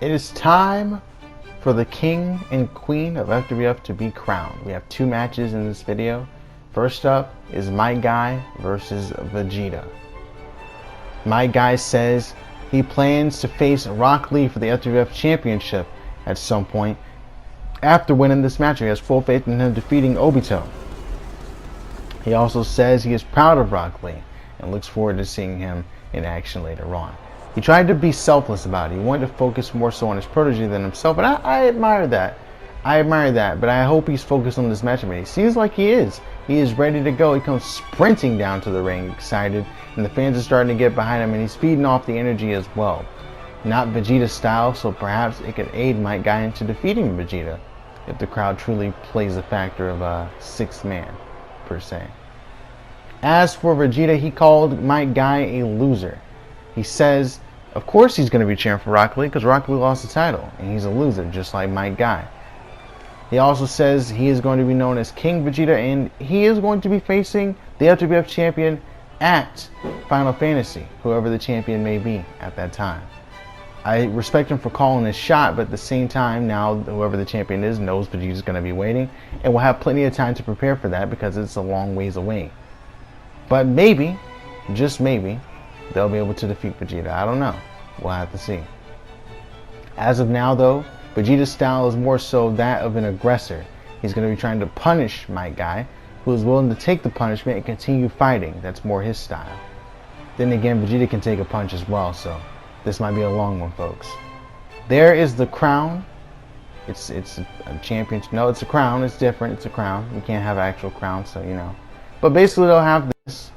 It is time for the king and queen of FWF to be crowned. We have two matches in this video. First up is My Guy versus Vegeta. My Guy says he plans to face Rock Lee for the FWF championship at some point. After winning this match, he has full faith in him defeating Obito. He also says he is proud of Rock Lee and looks forward to seeing him in action later on. He tried to be selfless about it. He wanted to focus more so on his protege than himself, and I admire that. I admire that, but I hope he's focused on this match. He seems like he is. He is ready to go. He comes sprinting down to the ring, excited, and the fans are starting to get behind him, and he's feeding off the energy as well. Not Vegeta style, so perhaps it could aid My Guy into defeating Vegeta if the crowd truly plays a factor of a sixth man, per se. As for Vegeta, he called My Guy a loser. He says, of course he's going to be cheering for Rock Lee because Rock Lee lost the title, and he's a loser, just like My Guy. He also says he is going to be known as King Vegeta, and he is going to be facing the FWF champion at Final Fantasy, whoever the champion may be at that time. I respect him for calling his shot, but at the same time, now whoever the champion is knows Vegeta's going to be waiting, and will have plenty of time to prepare for that because it's a long ways away. But maybe, just maybe, they'll be able to defeat Vegeta. I don't know. We'll have to see. As of now, though, Vegeta's style is more so that of an aggressor. He's going to be trying to punish My Guy, who is willing to take the punishment and continue fighting. That's more his style. Then again, Vegeta can take a punch as well, so this might be a long one, folks. There is the crown. It's a championship. No, it's a crown. It's different. It's a crown. You can't have an actual crown, so you know. But basically, they'll have this,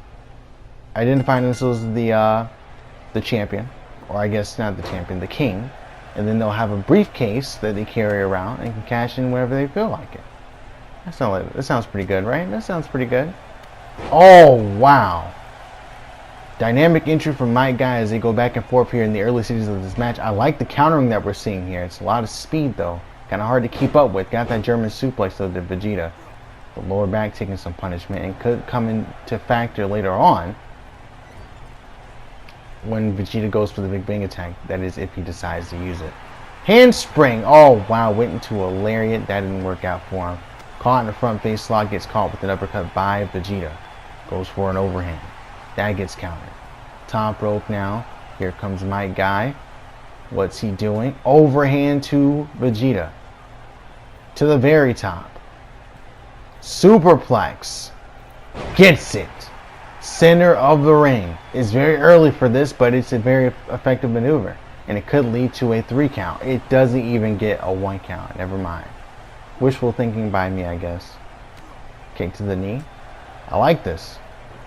identifying themselves as the champion, or I guess not the champion, the king, and then they'll have a briefcase that they carry around and can cash in whenever they feel like it. That sounds pretty good, right? That sounds pretty good. Oh, wow. Dynamic entry from My Guy as they go back and forth here in the early stages of this match. I like the countering that we're seeing here. It's a lot of speed, though. Kind of hard to keep up with. Got that German suplex, though, to Vegeta. The lower back taking some punishment and could come into factor later on when Vegeta goes for the Big Bang attack. That is, if he decides to use it. Handspring. Oh, wow. Went into a lariat. That didn't work out for him. Caught in the front face lock. Gets caught with an uppercut by Vegeta. Goes for an overhand. That gets countered. Top rope now. Here comes My Guy. What's he doing? Overhand to Vegeta. To the very top. Superplex. Gets it. Center of the ring. It's very early for this, but it's a very effective maneuver. And it could lead to a 3 count. It doesn't even get a 1 count. Never mind. Wishful thinking by me, I guess. Kick to the knee. I like this.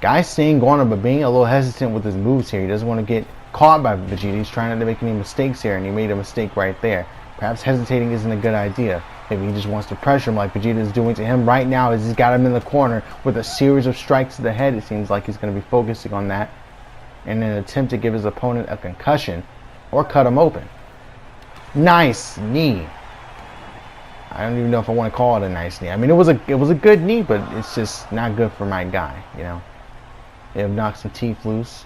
Guy staying going up, but being a little hesitant with his moves here. He doesn't want to get caught by Vegeta. He's trying not to make any mistakes here, and he made a mistake right there. Perhaps hesitating isn't a good idea. Maybe he just wants to pressure him like Vegeta is doing to him right now as he's got him in the corner with a series of strikes to the head. It seems like he's going to be focusing on that in an attempt to give his opponent a concussion or cut him open. Nice knee. I don't even know if I want to call it a nice knee. I mean, it was a good knee, but it's just not good for My Guy, you know. They have knocked some teeth loose.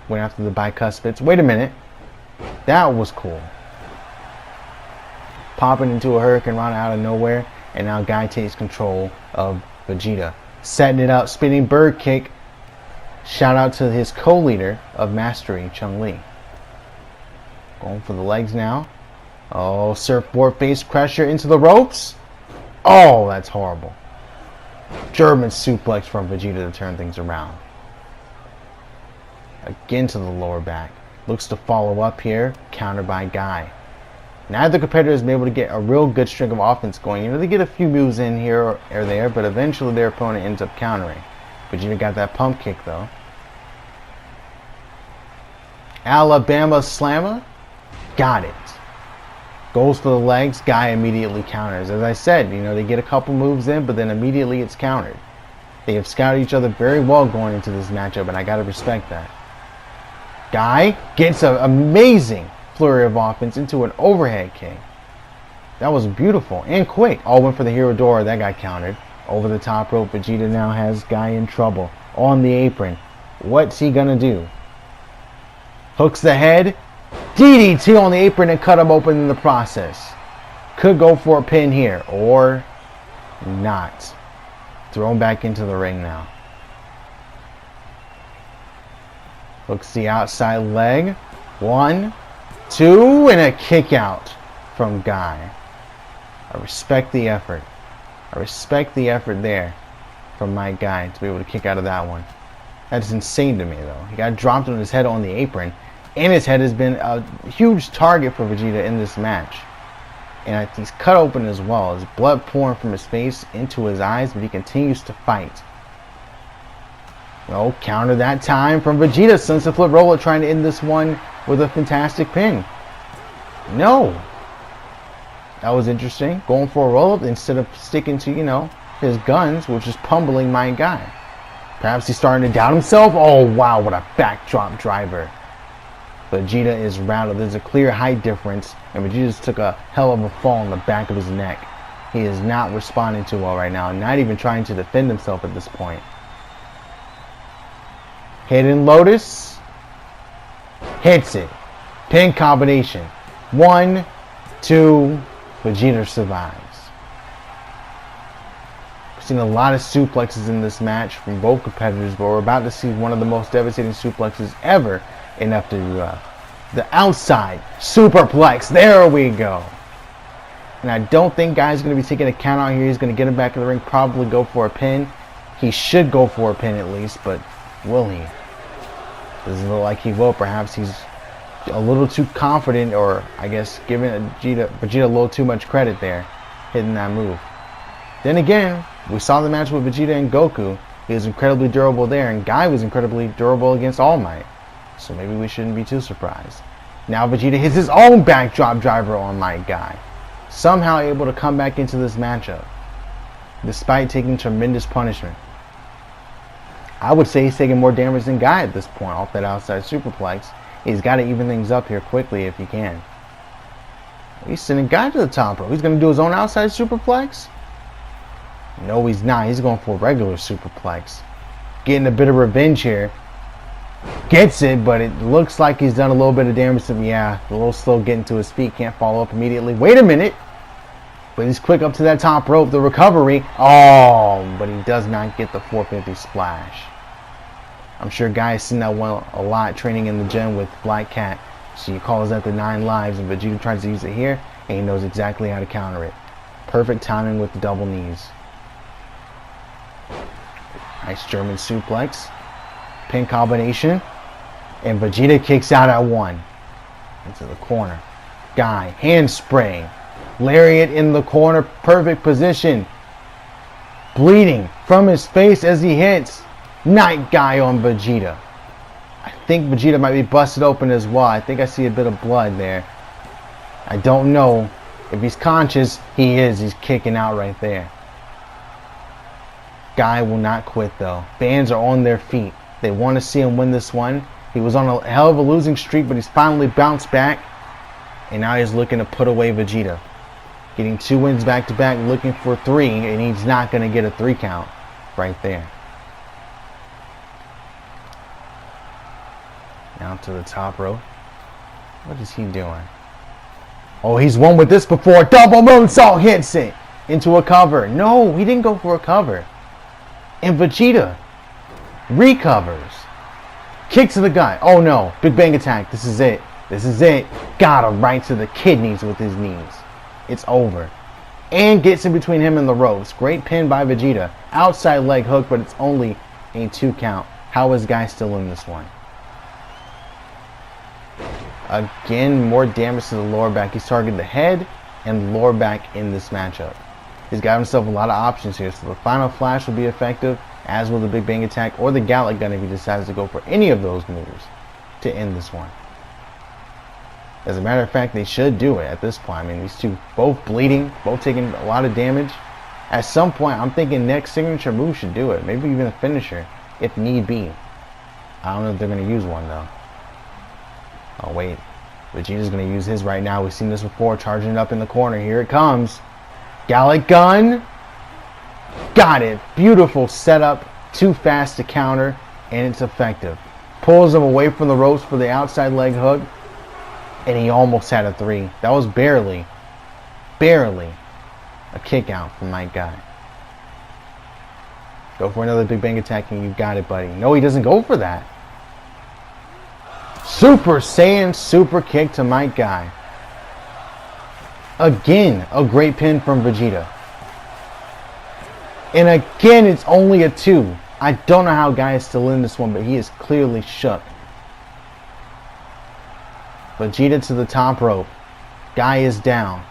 Went after the bicuspids. Wait a minute. That was cool. Popping into a Hurricane Rana out of nowhere, and now Guy takes control of Vegeta. Setting it up, spinning bird kick. Shout out to his co-leader of Mastery, Chun-Li. Going for the legs now. Oh, surfboard face crusher into the ropes. Oh, that's horrible. German suplex from Vegeta to turn things around. Again to the lower back. Looks to follow up here. Countered by Guy. Neither competitor has been able to get a real good string of offense going. You know, they get a few moves in here or there, but eventually their opponent ends up countering. Vegeta got that pump kick, though. Alabama Slammer. Got it. Goes for the legs. Guy immediately counters. As I said, you know, they get a couple moves in, but then immediately it's countered. They have scouted each other very well going into this matchup, and I got to respect that. Guy gets an amazing flurry of offense into an overhead kick. That was beautiful and quick. All went for the Hero Door. That got countered. Over the top rope, Vegeta now has Guy in trouble. On the apron. What's he gonna do? Hooks the head. DDT on the apron and cut him open in the process. Could go for a pin here or not. Throw him back into the ring now. Hooks the outside leg. 1, 2, and a kick out from Guy. I respect the effort. I respect the effort there from my Guy to be able to kick out of that one. That's insane to me though. He got dropped on his head on the apron, and his head has been a huge target for Vegeta in this match. And he's cut open as well. There's blood pouring from his face into his eyes, but he continues to fight. Well, counter that time from Vegeta. Sunset Flip Roller trying to end this one with a fantastic pin. No. That was interesting. Going for a roll-up instead of sticking to, you know, his guns, which is pummeling my Guy. Perhaps he's starting to doubt himself. Oh, wow, what a backdrop driver. Vegeta is rattled. There's a clear height difference, and Vegeta just took a hell of a fall in the back of his neck. He is not responding too well right now, not even trying to defend himself at this point. Hidden Lotus. Hits it. Pin combination. 1, 2. Vegeta survives. We've seen a lot of suplexes in this match from both competitors, but we're about to see one of the most devastating suplexes ever in FWF. The outside superplex. There we go. And I don't think Guy's going to be taking a count out here. He's going to get him back in the ring, probably go for a pin. He should go for a pin at least, but will he? Doesn't look like he will. Perhaps he's a little too confident, or I guess giving Vegeta a little too much credit there, hitting that move. Then again, we saw the match with Vegeta and Goku. He was incredibly durable there, and Guy was incredibly durable against All Might. So maybe we shouldn't be too surprised. Now Vegeta hits his own backdrop driver on my Guy. Somehow able to come back into this matchup, despite taking tremendous punishment. I would say he's taking more damage than Guy at this point off that outside superplex. He's got to even things up here quickly if he can. He's sending Guy to the top rope. He's going to do his own outside superplex? No, he's not. He's going for a regular superplex. Getting a bit of revenge here. Gets it, but it looks like he's done a little bit of damage to him. Yeah, a little slow getting to his feet. Can't follow up immediately. Wait a minute. But he's quick up to that top rope. The recovery. Oh, but he does not get the 450 splash. I'm sure Guy has seen that one a lot training in the gym with Black Cat. She calls that the 9 lives, and Vegeta tries to use it here, and he knows exactly how to counter it. Perfect timing with the double knees. Nice German suplex. Pin combination. And Vegeta kicks out at 1. Into the corner. Guy, handspring. Lariat in the corner. Perfect position. Bleeding from his face as he hits. Night Guy on Vegeta. I think Vegeta might be busted open as well. I think I see a bit of blood there. I don't know. If he's conscious, he is. He's kicking out right there. Guy will not quit though. Fans are on their feet. They want to see him win this one. He was on a hell of a losing streak, but he's finally bounced back. And now he's looking to put away Vegeta. Getting 2 wins back to back, looking for 3, and he's not going to get a 3 count right there. Now to the top rope. What is he doing? Oh, he's won with this before. Double moonsault hits it into a cover. No, he didn't go for a cover. And Vegeta recovers. Kick to the Guy. Oh no. Big Bang attack. This is it. This is it. Got him right to the kidneys with his knees. It's over. And gets in between him and the ropes. Great pin by Vegeta. Outside leg hook, but it's only a 2 count. How is Guy still in this one? Again, more damage to the lower back. He's targeting the head and lower back in this matchup. He's got himself a lot of options here. So the final flash will be effective, as will the Big Bang attack or the Gallic gun if he decides to go for any of those moves to end this one. As a matter of fact, they should do it at this point. I mean, these two both bleeding, both taking a lot of damage. At some point, I'm thinking next signature move should do it. Maybe even a finisher, if need be. I don't know if they're going to use one, though. Oh, wait. Vegeta's going to use his right now. We've seen this before, charging it up in the corner. Here it comes. Gallic gun. Got it. Beautiful setup. Too fast to counter, and it's effective. Pulls him away from the ropes for the outside leg hook. And he almost had a 3. That was barely a kick out from my guy. Go for another big bang attack and you got it, buddy. No, he doesn't go for that. Super Saiyan super kick to my guy. Again, a great pin from Vegeta. And again, it's only a 2. I don't know how Guy is still in this one, but he is clearly shook. Vegeta to the top rope. Guy is down.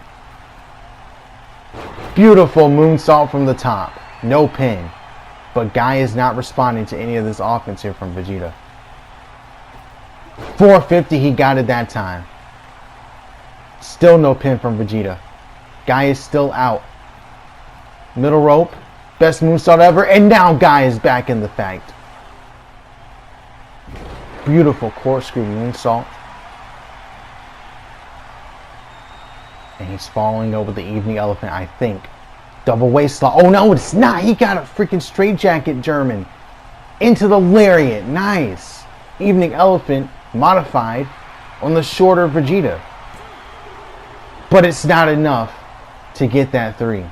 Beautiful moonsault from the top. No pin. But Guy is not responding to any of this offense here from Vegeta. 450, he got it that time. Still no pin from Vegeta. Guy is still out. Middle rope. Best moonsault ever. And now Guy is back in the fact. Beautiful corkscrew moonsault. And he's following over the evening elephant, I think. Double waist slot. Oh no, it's not. He got a freaking straitjacket German. Into the lariat. Nice. Evening elephant modified on the shorter Vegeta. But it's not enough to get that 3.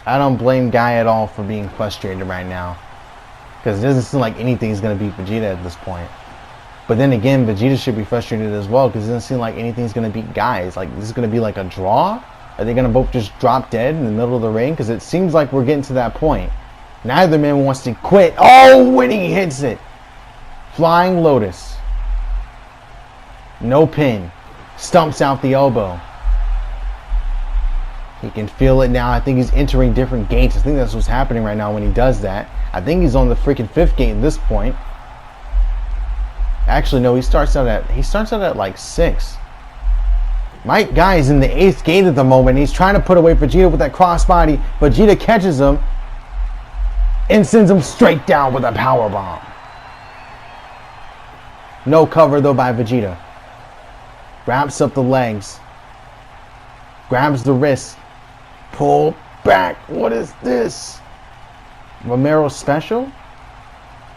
I don't blame Guy at all for being frustrated right now. Because it doesn't seem like anything's going to beat Vegeta at this point. But then again, Vegeta should be frustrated as well. Because it doesn't seem like anything's going to beat Guy. It's like, this is going to be like a draw? Are they going to both just drop dead in the middle of the ring? Because it seems like we're getting to that point. Neither man wants to quit. Oh, when he hits it. Flying Lotus. No pin. Stumps out the elbow. He can feel it now. I think he's entering different gates. I think that's what's happening right now when he does that. I think he's on the freaking 5th gate at this point. Actually, no, he starts out at like 6. My guy's in the 8th gate at the moment. He's trying to put away Vegeta with that crossbody. Vegeta catches him and sends him straight down with a power bomb. No cover though by Vegeta. Wraps up the legs. Grabs the wrist. Pull back. What is this? Romero special?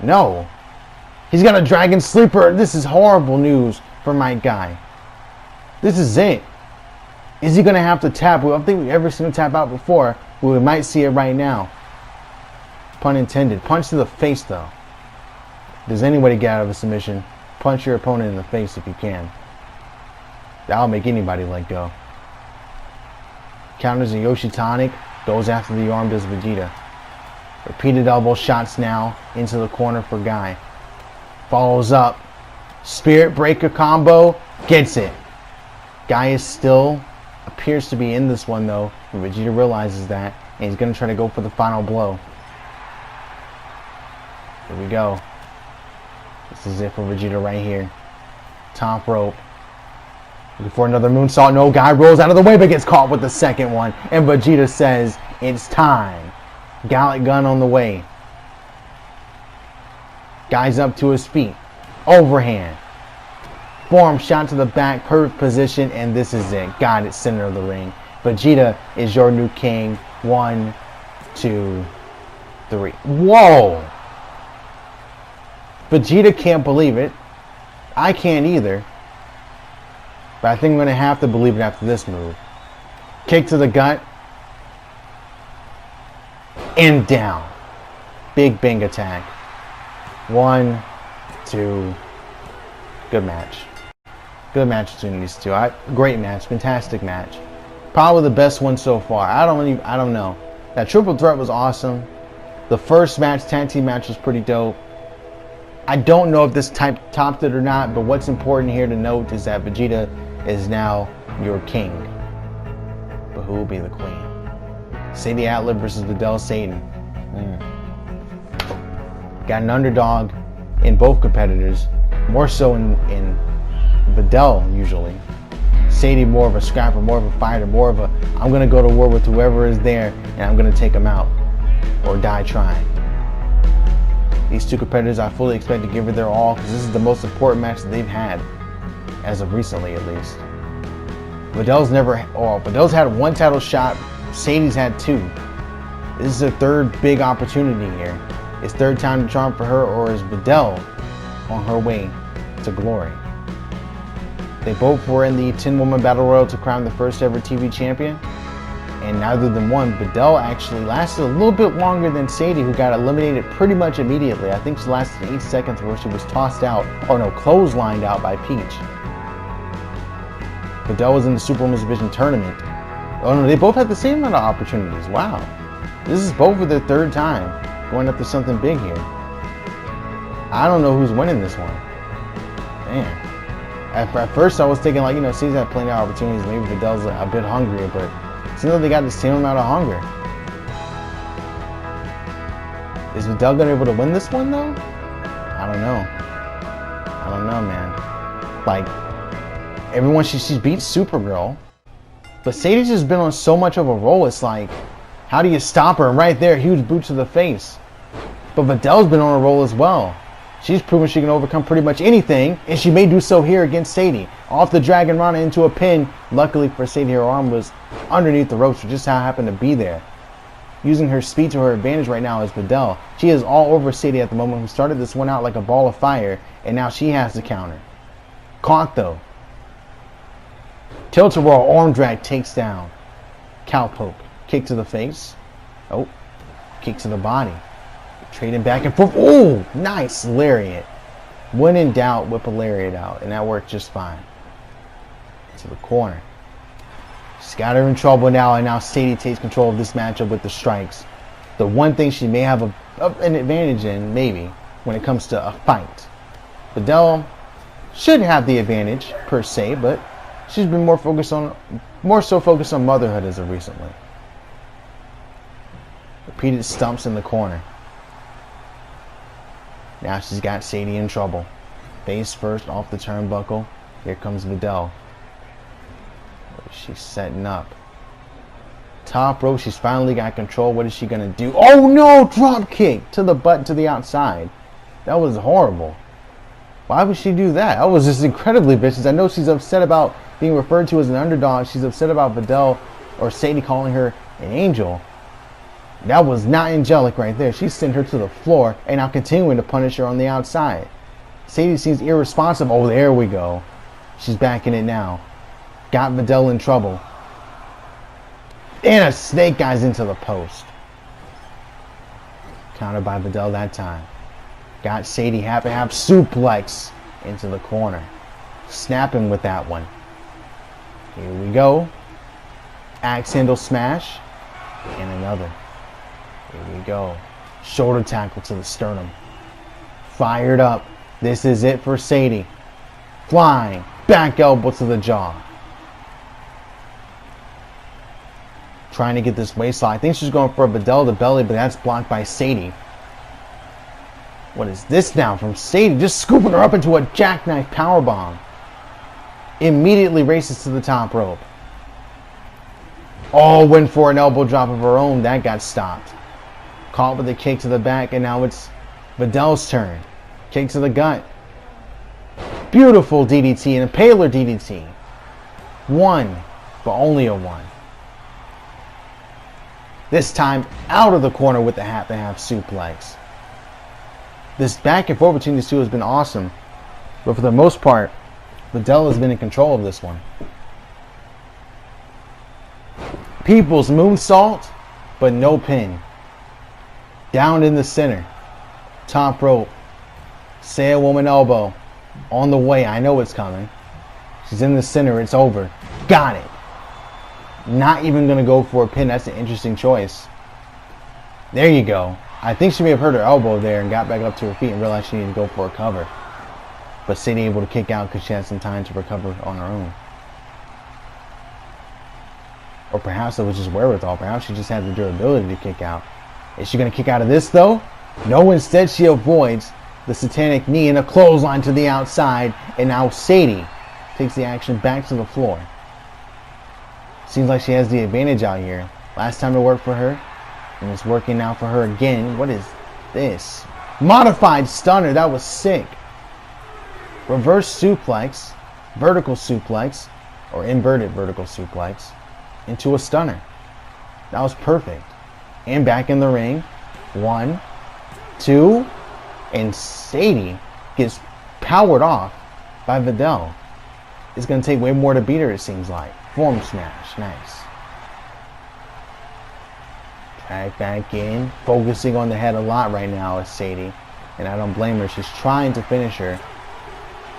No. He's got a dragon sleeper. This is horrible news for my guy. This is it. Is he going to have to tap? I don't think we've ever seen him tap out before. We might see it right now. Pun intended. Punch to the face though. If there's any way to get out of a submission, punch your opponent in the face if you can. That'll make anybody let go. Counters a Yoshi tonic. Goes after the arm, does Vegeta. Repeated elbow shots now into the corner for Guy. Follows up. Spirit breaker combo. Gets it. Guy is still appears to be in this one though. Vegeta realizes that. And he's going to try to go for the final blow. Here we go. This is it for Vegeta right here. Top rope. Looking for another moonsault. No, Guy rolls out of the way but gets caught with the second one. And Vegeta says, it's time. Gallic gun on the way. Guy's up to his feet. Overhand. Forearm shot to the back. Perfect position. And this is it. Got it. Center of the ring. Vegeta is your new king. 1, 2, 3. Whoa! Vegeta can't believe it. I can't either. But I think I'm going to have to believe it after this move. Kick to the gut. And down. Big bang attack. 1, 2. Good match. Good match between these two. Great match. Fantastic match. Probably the best one so far. I don't know. That triple threat was awesome. The first match, tag team match, was pretty dope. I don't know if this topped it or not, but what's important here to note is that Vegeta is now your king. But who will be the queen? Sadie Adler versus Videl Satan. Got an underdog in both competitors. More so in Videl usually. Sadie more of a scrapper, more of a fighter, more of a I'm going to go to war with whoever is there and I'm going to take him out or die trying. These two competitors I fully expect to give it their all because this is the most important match that they've had as of recently at least. Videl's had one title shot, Sadie's had 2. This is a third big opportunity here. It's third time to charm for her, or is Videl on her way to glory? They both were in the 10-woman battle royal to crown the first ever TV champion, and neither of them won. Videl actually lasted a little bit longer than Sadie, who got eliminated pretty much immediately. I think she lasted 8 seconds before she was tossed out, or no, clotheslined out by Peach. Videl was in the Superwomen's Division tournament. Oh no, they both had the same amount of opportunities. Wow. This is both of their third time going after something big here. I don't know who's winning this one. Man. At first I was thinking, like, you know, Caesar had plenty of opportunities. Maybe Videl's a bit hungrier, but it seems like they got the same amount of hunger. Is Videl going to be able to win this one, though? I don't know. I don't know, man. Like, everyone, she's beat Supergirl. But Sadie's just been on so much of a roll. It's like, how do you stop her? And right there, huge boot to the face. But Videl's been on a roll as well. She's proven she can overcome pretty much anything, and she may do so here against Sadie. Off the Dragon Rana into a pin. Luckily for Sadie, her arm was underneath the ropes, which just how it happened to be there. Using her speed to her advantage right now is Videl. She is all over Sadie at the moment, who started this one out like a ball of fire, and now she has the counter. Caught though. Tilt-a-whirl, arm drag, takes down. Cowpoke. Kick to the face. Oh. Kick to the body. Trading back and forth. Oh, nice lariat. When in doubt, whip a lariat out, and that worked just fine. To the corner. She's got her in trouble now, and now Sadie takes control of this matchup with the strikes. The one thing she may have an advantage in, maybe, when it comes to a fight. Videl should have the advantage, per se, but she's been more so focused on motherhood as of recently. Repeated stumps in the corner. Now she's got Sadie in trouble. Face first off the turnbuckle. Here comes Videl. She's setting up. Top rope. She's finally got control. What is she going to do? Oh no! Drop kick to the butt to the outside. That was horrible. Why would she do that? That was just incredibly vicious. I know she's upset about being referred to as an underdog. She's upset about Videl or Sadie calling her an angel. That was not angelic right there. She sent her to the floor and now continuing to punish her on the outside. Sadie seems irresponsive. Oh, there we go. She's back in it now. Got Videl in trouble. And a snake eyes into the post. Countered by Videl that time. Got Sadie half and half suplex into the corner. Snapping with that one. Here we go. Axe handle smash. And another. Here we go. Shoulder tackle to the sternum. Fired up. This is it for Sadie. Flying. Back elbow to the jaw. Trying to get this waistline. I think she's going for a Videl to belly, but that's blocked by Sadie. What is this now from Sadie? Just scooping her up into a jackknife powerbomb. Immediately races to the top rope. Oh, went for an elbow drop of her own. That got stopped. Caught with a kick to the back, and now it's Videl's turn. Kick to the gut. Beautiful DDT and a paler DDT. One, but only a one. This time out of the corner with the half-and-half suplex. This back and forth between these two has been awesome. But for the most part, Videl has been in control of this one. People's moonsault, but no pin. Down in the center. Top rope. Sail woman elbow. On the way. I know it's coming. She's in the center. It's over. Got it. Not even going to go for a pin. That's an interesting choice. There you go. I think she may have hurt her elbow there and got back up to her feet and realized she needed to go for a cover. But Sadie able to kick out because she had some time to recover on her own. Or perhaps it was just wherewithal. Perhaps she just had the durability to kick out. Is she going to kick out of this though? No, instead she avoids the satanic knee and a clothesline to the outside. And now Sadie takes the action back to the floor. Seems like she has the advantage out here. Last time it worked for her. And it's working now for her again. What is this? Modified stunner. That was sick. Reverse suplex. Vertical suplex. Or inverted vertical suplex. Into a stunner. That was perfect. And back in the ring. 1, 2. And Sadie gets powered off by Videl. it's going to take way more to beat her, it seems like. Form smash. Nice. Drag back in. Focusing on the head a lot right now is Sadie. And I don't blame her. She's trying to finish her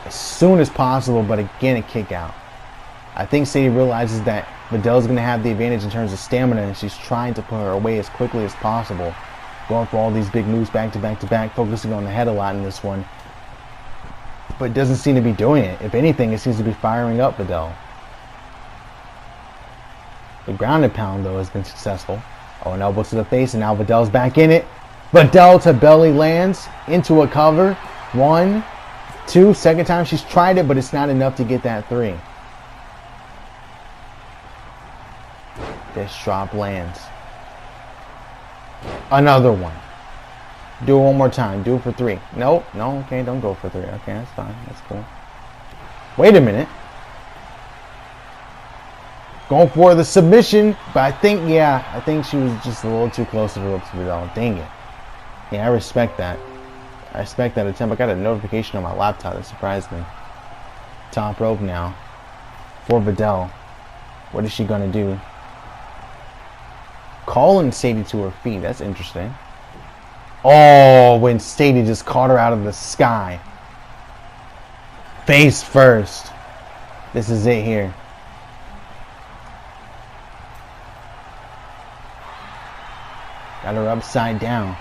as soon as possible, but again, a kick out. I think Sadie realizes that Videl's going to have the advantage in terms of stamina, and she's trying to put her away as quickly as possible. Going for all these big moves back to back to back, focusing on the head a lot in this one. But doesn't seem to be doing it. If anything, it seems to be firing up Videl. The grounded pound, though, has been successful. Oh, an elbow to the face, and now Videl's back in it. Videl to belly lands into a cover. 1, 2. Second time she's tried it, but it's not enough to get that 3. This drop lands. Another one. Do it one more time. Do it for 3. Nope. No, okay, don't go for 3. Okay, that's fine. That's cool. Wait a minute. Going for the submission, but I think she was just a little too close to the ropes to Videl. Dang it. Yeah, I respect that. I respect that attempt. I got a notification on my laptop that surprised me. Top rope now for Videl. What is she going to do? Calling Sadie to her feet. That's interesting. Oh, when Sadie just caught her out of the sky. Face first. This is it here. Got her upside down.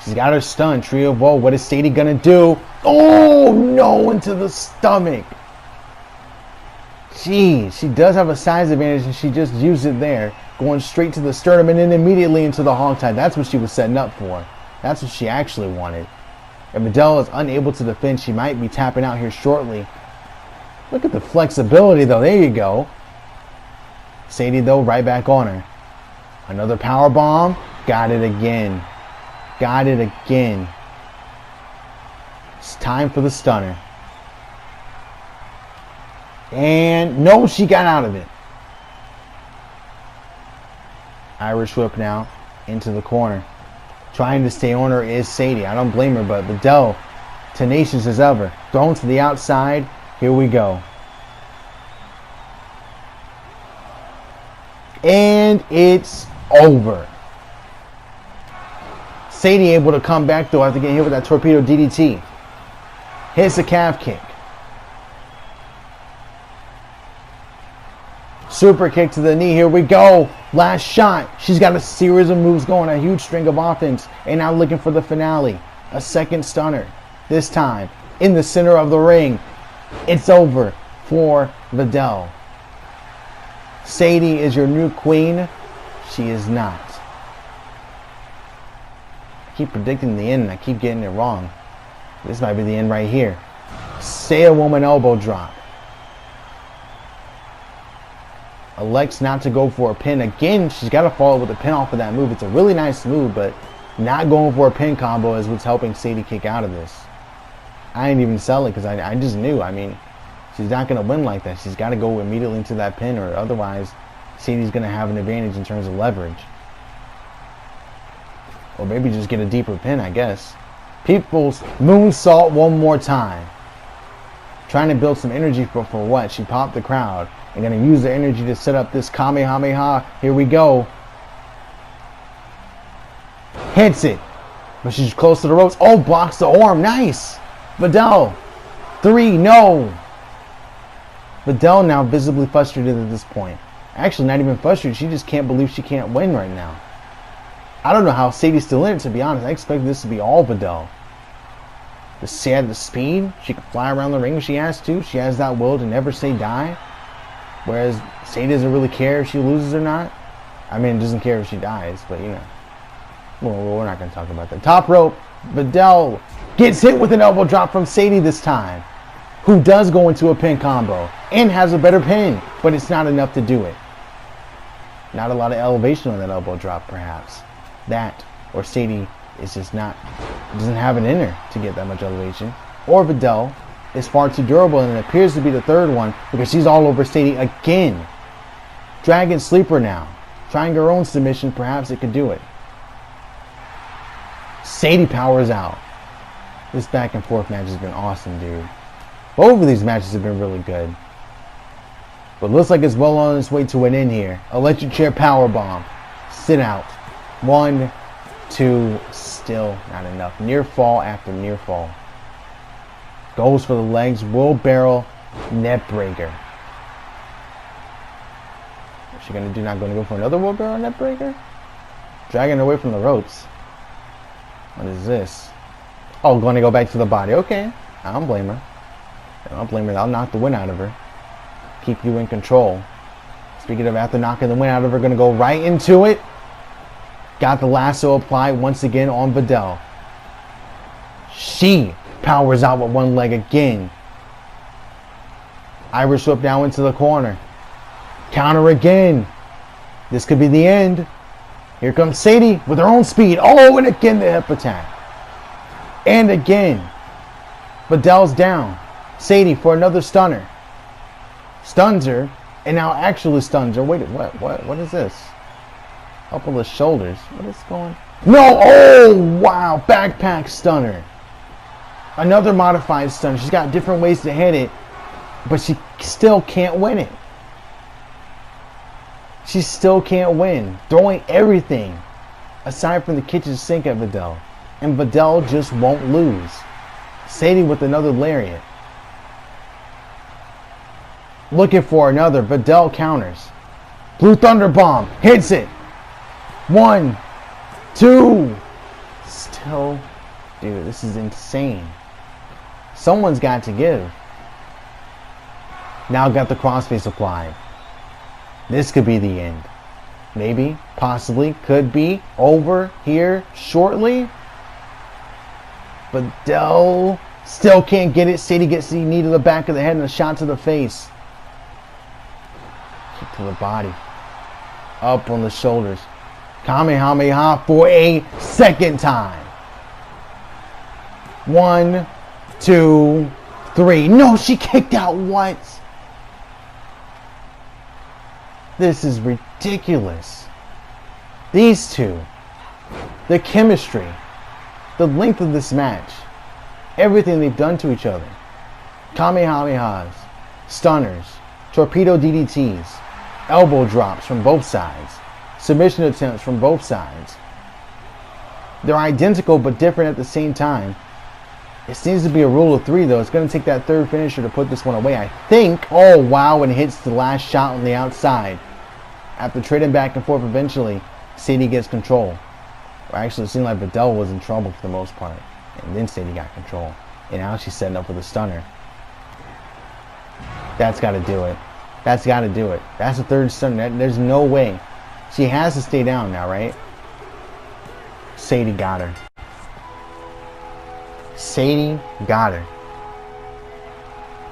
She's got her stun. Trio Woe. What is Sadie gonna do? Oh, no, into the stomach. Jeez, she does have a size advantage and she just used it there. Going straight to the sternum and then immediately into the hog tie. That's what she was setting up for. That's what she actually wanted. If Videl is unable to defend, she might be tapping out here shortly. Look at the flexibility, though. There you go. Sadie, though, right back on her. Another power bomb. Got it again. Got it again. It's time for the stunner. And no, she got out of it. Irish whip now into the corner. Trying to stay on her is Sadie. I don't blame her, but Videl, tenacious as ever. Thrown to the outside. Here we go. And it's over. Sadie able to come back, though, after getting hit with that torpedo DDT. Hits a calf kick. Super kick to the knee. Here we go. Last shot. She's got a series of moves going. A huge string of offense. And now looking for the finale. A second stunner. This time in the center of the ring. It's over for Videl. Sadie is your new queen. She is not. I keep predicting the end and I keep getting it wrong. This might be the end right here. Say a woman elbow drop. Elects not to go for a pin. Again, she's got to follow with a pin off of that move. It's a really nice move, but not going for a pin combo is what's helping Sadie kick out of this. I didn't even sell it because I just knew. I mean, she's not going to win like that. She's got to go immediately into that pin, or otherwise Sadie's going to have an advantage in terms of leverage. Or maybe just get a deeper pin, I guess. People's moonsault one more time. Trying to build some energy for what? She popped the crowd. And going to use the energy to set up this Kamehameha. Here we go. Hits it. But she's close to the ropes. Oh, blocks the arm. Nice. Videl. 3. No. Videl now visibly frustrated at this point. Actually, not even frustrated. She just can't believe she can't win right now. I don't know how Sadie's still in it, to be honest. I expected this to be all Videl. She had the speed. She can fly around the ring if she has to. She has that will to never say die. Whereas Sadie doesn't really care if she loses or not. I mean, doesn't care if she dies, but you know. Well, we're not going to talk about that. Top rope. Videl gets hit with an elbow drop from Sadie this time. Who does go into a pin combo. And has a better pin. But it's not enough to do it. Not a lot of elevation on that elbow drop, perhaps. That, or Sadie is just not, doesn't have it in her to get that much elevation. Or Videl is far too durable, and it appears to be the third one because she's all over Sadie again. Dragon Sleeper now. Trying her own submission, perhaps it could do it. Sadie powers out. This back and forth match has been awesome, dude. Both of these matches have been really good. But looks like it's well on its way to an end here. Electric chair power bomb. Sit out. 1, 2, still not enough. Near fall after near fall. Goes for the legs. Wheelbarrow net breaker. What's she gonna do? Not gonna go for another wheelbarrow net breaker? Dragging her away from the ropes. What is this? Oh, going to go back to the body. Okay. I don't blame her. I don't blame her. I'll knock the wind out of her. Keep you in control. Speaking of after knocking the wind out of her, going to go right into it. Got the lasso applied once again on Videl. She powers out with one leg again. Irish whip now into the corner. Counter again. This could be the end. Here comes Sadie with her own speed. Oh, and again the hip attack. And again. Videl's down. Sadie for another stunner. Stuns her. And now actually stuns her. Wait, what is this? Up on the shoulders. What is going? No! Oh, wow. Backpack stunner. Another modified stunner. She's got different ways to hit it. But she still can't win it. She still can't win. Throwing everything aside from the kitchen sink at Videl. And Videl just won't lose. Sadie with another lariat. Looking for another. Videl counters. Blue Thunder Bomb. Hits it. 1, 2. Still. Dude, this is insane. Someone's got to give. Now got the crossface applied. This could be the end. Maybe, possibly, could be over here shortly. But Videl still can't get it. Sadie gets the knee to the back of the head and a shot to the face. Kick to the body. Up on the shoulders. Kamehameha for a second time. 1, 2, 3. No, she kicked out once. This is ridiculous. These two, the chemistry, the length of this match, everything they've done to each other. Kamehamehas, stunners, torpedo DDTs, elbow drops from both sides, submission attempts from both sides. They're identical but different at the same time. It seems to be a rule of 3 though. It's going to take that third finisher to put this one away, I think. Oh wow, and hits the last shot on the outside. After trading back and forth eventually, Sadie gets control. Or actually it seemed like Videl was in trouble for the most part. And then Sadie got control. And now she's setting up for the stunner. That's got to do it. That's got to do it. That's the third stunner. There's no way. She has to stay down now, right? Sadie got her. Sadie got her.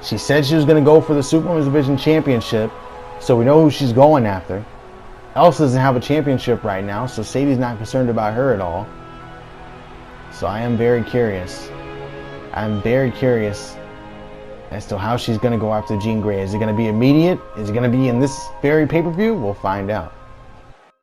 She said she was going to go for the Superwomen's Division Championship, so we know who she's going after. Elsa doesn't have a championship right now, so Sadie's not concerned about her at all. So I am very curious. I'm very curious as to how she's going to go after Jean Grey. Is it going to be immediate? Is it going to be in this very pay-per-view? We'll find out.